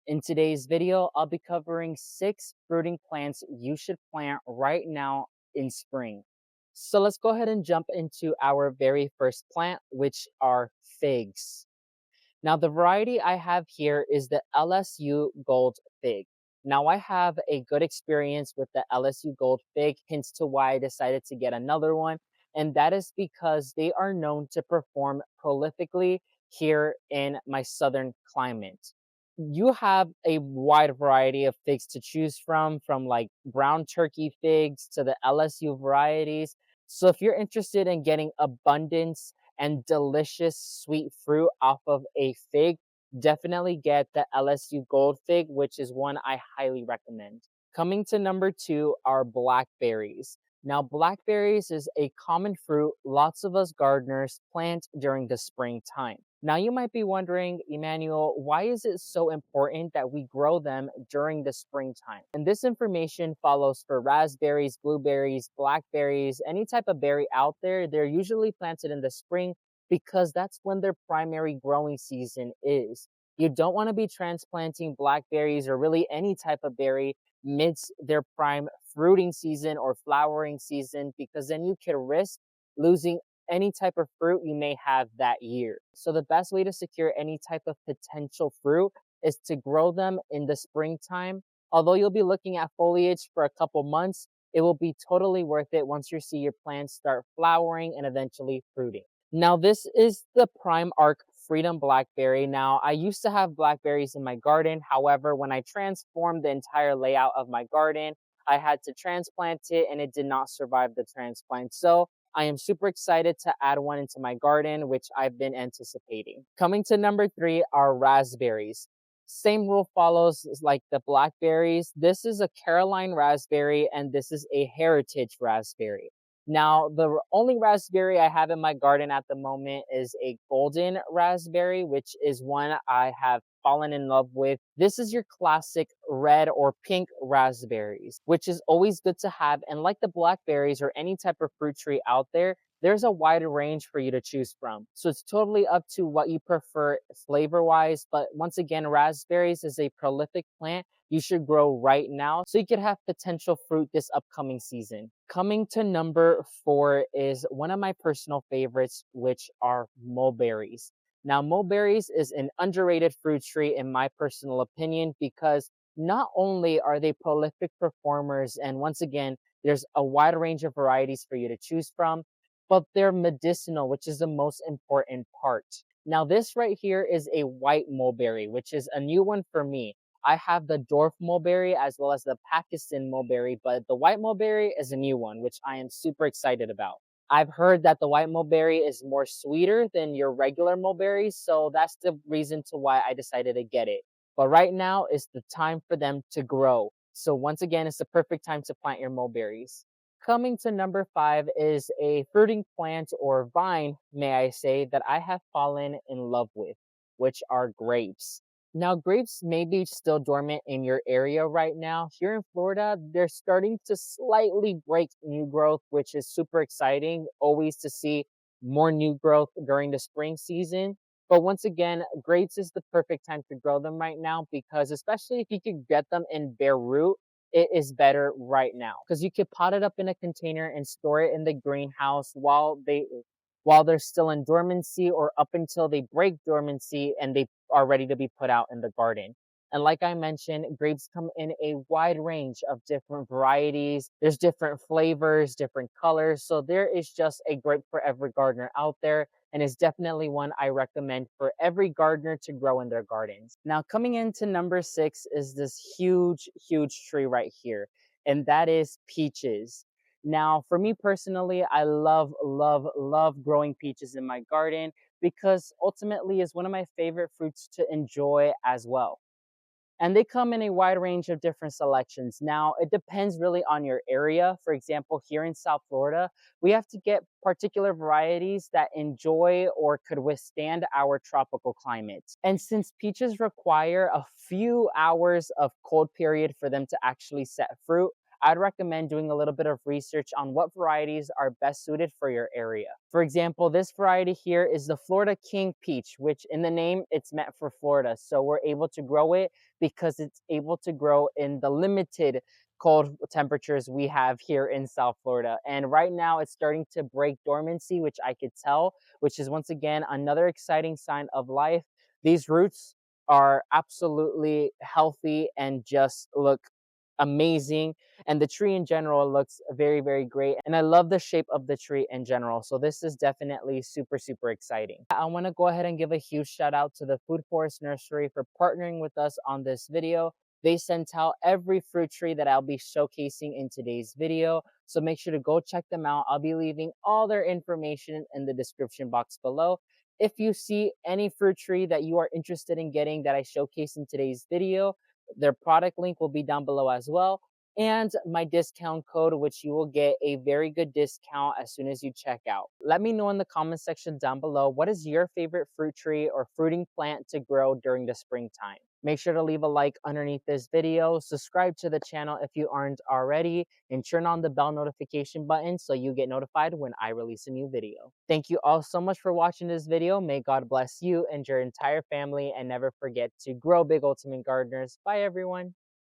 In today's video, I'll be covering 6 fruiting plants you should plant right now in spring. So let's go ahead and jump into our very first plant, which are figs. Now, the variety I have here is the LSU Gold Fig. Now, I have a good experience with the LSU Gold Fig, hence to why I decided to get another one. And that is because they are known to perform prolifically here in my southern climate. You have a wide variety of figs to choose from like brown turkey figs to the LSU varieties. So if you're interested in getting abundance and delicious sweet fruit off of a fig, definitely get the LSU Gold Fig, which is one I highly recommend. Coming to number 2 are blackberries. Now, blackberries is a common fruit lots of us gardeners plant during the springtime. Now, you might be wondering, Emmanuel, why is it so important that we grow them during the springtime? And this information follows for raspberries, blueberries, blackberries, any type of berry out there. They're usually planted in the spring because that's when their primary growing season is. You don't want to be transplanting blackberries or really any type of berry midst their prime fruiting season or flowering season because then you could risk losing any type of fruit you may have that year. So the best way to secure any type of potential fruit is to grow them in the springtime. Although you'll be looking at foliage for a couple months, it will be totally worth it once you see your plants start flowering and eventually fruiting. Now, this is the Prime Arc Freedom Blackberry. Now, I used to have blackberries in my garden. However, when I transformed the entire layout of my garden, I had to transplant it and it did not survive the transplant. So I am super excited to add one into my garden, which I've been anticipating. Coming to number 3 are raspberries. Same rule follows like the blackberries. This is a Caroline raspberry and this is a heritage raspberry. Now, the only raspberry I have in my garden at the moment is a golden raspberry, which is one I have fallen in love with. This is your classic red or pink raspberries, which is always good to have. And like the blackberries or any type of fruit tree out there, there's a wide range for you to choose from. So it's totally up to what you prefer flavor wise. But once again, raspberries is a prolific plant you should grow right now so you could have potential fruit this upcoming season. Coming to number 4 is one of my personal favorites, which are mulberries. Now, mulberries is an underrated fruit tree in my personal opinion because not only are they prolific performers, and once again, there's a wide range of varieties for you to choose from, but they're medicinal, which is the most important part. Now, this right here is a white mulberry, which is a new one for me. I have the dwarf mulberry as well as the Pakistan mulberry, but the white mulberry is a new one, which I am super excited about. I've heard that the white mulberry is more sweeter than your regular mulberry, so that's the reason to why I decided to get it. But right now is the time for them to grow. So once again, it's the perfect time to plant your mulberries. Coming to number 5 is a fruiting plant or vine, may I say, that I have fallen in love with, which are grapes. Now, grapes may be still dormant in your area right now. Here in Florida, they're starting to slightly break new growth, which is super exciting. Always to see more new growth during the spring season. But once again, grapes is the perfect time to grow them right now because especially if you could get them in bare root, it is better right now because you could pot it up in a container and store it in the greenhouse while they're still in dormancy or up until they break dormancy and they are ready to be put out in the garden. And like I mentioned, grapes come in a wide range of different varieties. There's different flavors, different colors. So there is just a grape for every gardener out there. And is definitely one I recommend for every gardener to grow in their gardens. Now, coming into number 6 is this huge, huge tree right here, and that is peaches. Now, for me personally, I love, love, love growing peaches in my garden because ultimately is one of my favorite fruits to enjoy as well. And they come in a wide range of different selections. Now, it depends really on your area. For example, here in South Florida, we have to get particular varieties that enjoy or could withstand our tropical climate. And since peaches require a few hours of cold period for them to actually set fruit, I'd recommend doing a little bit of research on what varieties are best suited for your area. For example, this variety here is the Florida King Peach, which in the name, it's meant for Florida. So we're able to grow it because it's able to grow in the limited cold temperatures we have here in South Florida. And right now it's starting to break dormancy, which I could tell, which is once again another exciting sign of life. These roots are absolutely healthy and just look amazing, and the tree in general looks very, very great, and I love the shape of the tree in general. So this is definitely super, super exciting. I want to go ahead and give a huge shout out to the Food Forest Nursery for partnering with us on this video. They sent out every fruit tree that I'll be showcasing in today's video, so make sure to go check them out. I'll be leaving all their information in the description box below. If you see any fruit tree that you are interested in getting that I showcase in today's video, their product link will be down below as well, and my discount code, which you will get a very good discount as soon as you check out. Let me know in the comment section down below, what is your favorite fruit tree or fruiting plant to grow during the springtime? Make sure to leave a like underneath this video, subscribe to the channel if you aren't already, and turn on the bell notification button so you get notified when I release a new video. Thank you all so much for watching this video. May God bless you and your entire family, and never forget to grow big, ultimate gardeners. Bye everyone.